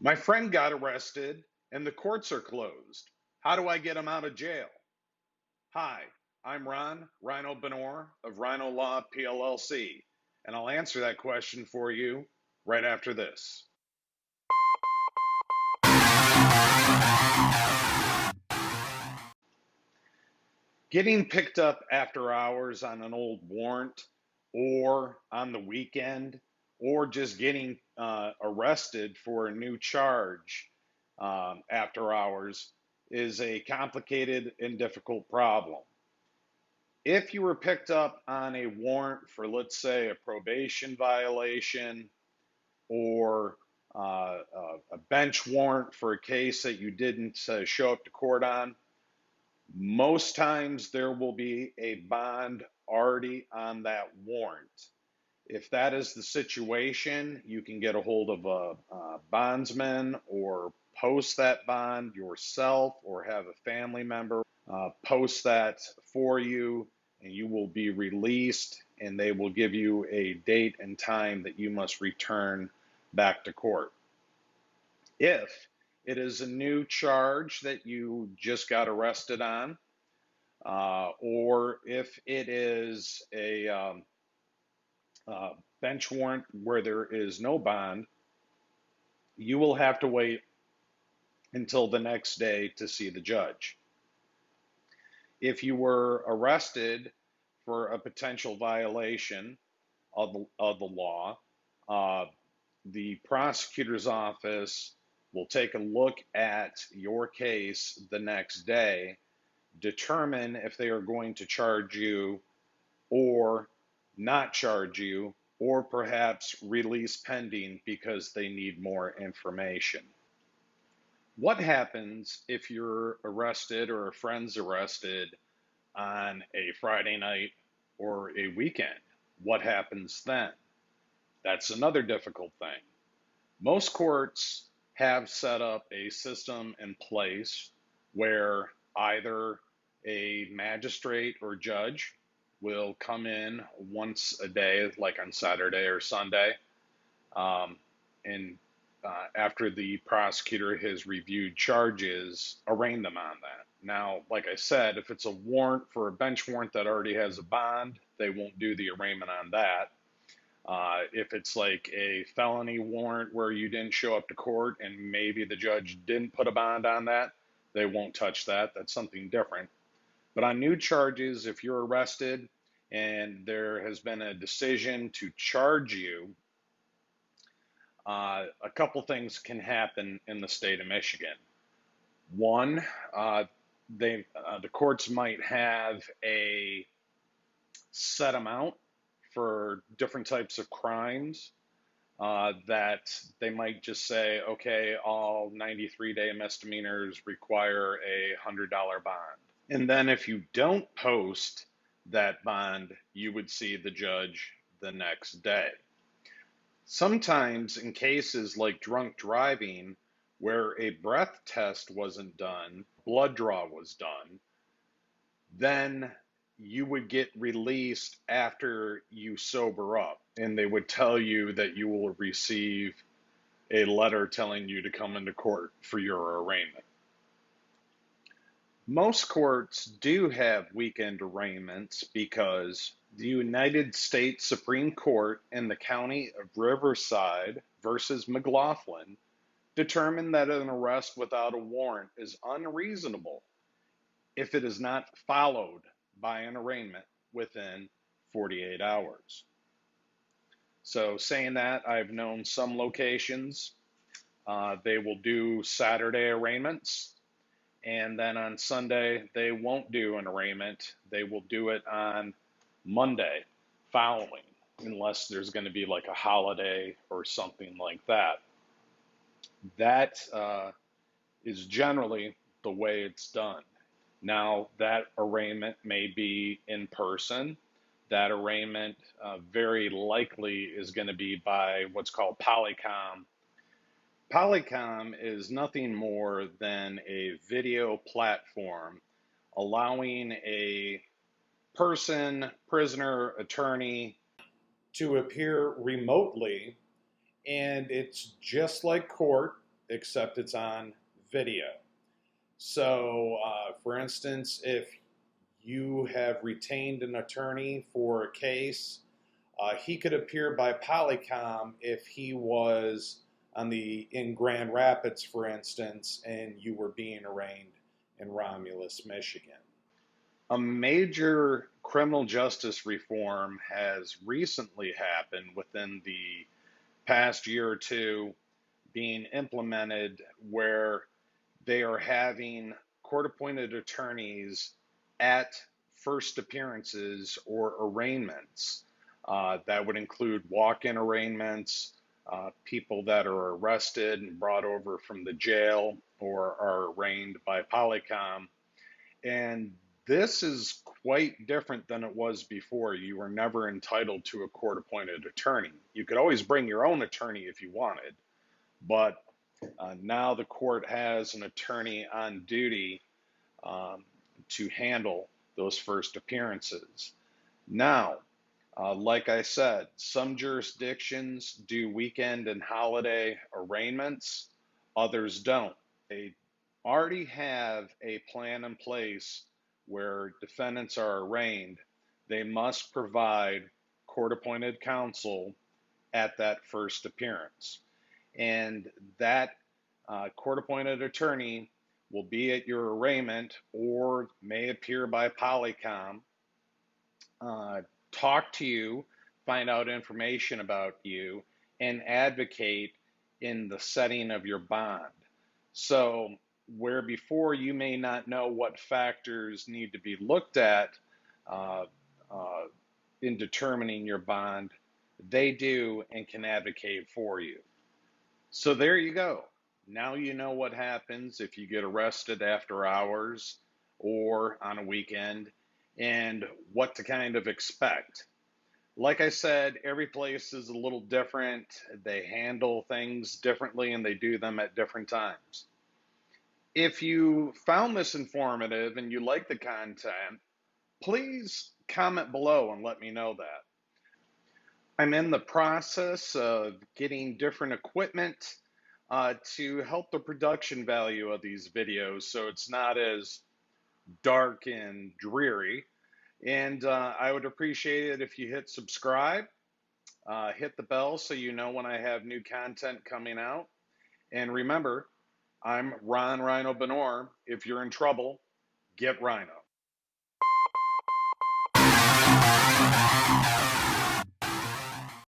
My friend got arrested and the courts are closed. How do I get him out of jail? Hi, I'm Ron, Rhino Benor of Rhino Law PLLC, and I'll answer that question for you right after this. Getting picked up after hours on an old warrant or on the weekend or just getting arrested for a new charge after hours is a complicated and difficult problem. If you were picked up on a warrant for, let's say, a probation violation or a bench warrant for a case that you didn't show up to court on, most times there will be a bond already on that warrant. If that is the situation, you can get a hold of a bondsman or post that bond yourself or have a family member post that for you, and you will be released, and they will give you a date and time that you must return back to court. If it is a new charge that you just got arrested on, or if it is a bench warrant where there is no bond, you will have to wait until the next day to see the judge. If you were arrested for a potential violation of the law, the prosecutor's office will take a look at your case the next day, determine if they are going to charge you or not charge you, or perhaps release pending because they need more information. What happens if you're arrested or a friend's arrested on a Friday night or a weekend? What happens then? That's another difficult thing. Most courts have set up a system in place where either a magistrate or judge will come in once a day, like on Saturday or Sunday, and after the prosecutor has reviewed charges, arraign them on that. Now, like I said, if it's a warrant for a bench warrant that already has a bond, they won't do the arraignment on that. If it's like a felony warrant where you didn't show up to court and maybe the judge didn't put a bond on that, they won't touch that. That's something different. But on new charges, if you're arrested and there has been a decision to charge you, a couple things can happen in the state of Michigan. One, the courts might have a set amount for different types of crimes that they might just say, okay, all 93-day misdemeanors require a $100 bond. And then if you don't post that bond, you would see the judge the next day. Sometimes in cases like drunk driving, where a breath test wasn't done, blood draw was done, then you would get released after you sober up, and they would tell you that you will receive a letter telling you to come into court for your arraignment. Most courts do have weekend arraignments because the United States Supreme Court in the County of Riverside versus McLaughlin determined that an arrest without a warrant is unreasonable if it is not followed by an arraignment within 48 hours. So saying that, I've known some locations, they will do Saturday arraignments, and then on Sunday, they won't do an arraignment. They will do it on Monday following, unless there's going to be like a holiday or something like that. That is generally the way it's done. Now, that arraignment may be in person. That arraignment very likely is going to be by what's called Polycom. Polycom is nothing more than a video platform allowing a person, prisoner, attorney to appear remotely, and it's just like court, except it's on video. So, for instance, if you have retained an attorney for a case, he could appear by Polycom if he was in Grand Rapids, for instance, and you were being arraigned in Romulus, Michigan. A major criminal justice reform has recently happened within the past year or two, being implemented where they are having court appointed attorneys at first appearances or arraignments. That would include walk in arraignments, people that are arrested and brought over from the jail or are arraigned by Polycom. And this is quite different than it was before. You were never entitled to a court appointed attorney. You could always bring your own attorney if you wanted, but now the court has an attorney on duty to handle those first appearances. Now, like I said, some jurisdictions do weekend and holiday arraignments, others don't. They already have a plan in place where defendants are arraigned. They must provide court appointed counsel at that first appearance. And that court appointed attorney will be at your arraignment or may appear by Polycom, talk to you, find out information about you, and advocate in the setting of your bond. So, where before you may not know what factors need to be looked at uh, uh, in determining your bond, they do and can advocate for you. So there you go. Now you know what happens if you get arrested after hours or on a weekend and what to kind of expect. Like I said, every place is a little different. They handle things differently and they do them at different times. If you found this informative and you like the content, please comment below and let me know that. I'm in the process of getting different equipment to help the production value of these videos so it's not as dark and dreary. And I would appreciate it if you hit subscribe, hit the bell so you know when I have new content coming out. And remember, I'm Ron Rhino Benor. If you're in trouble, get Rhino.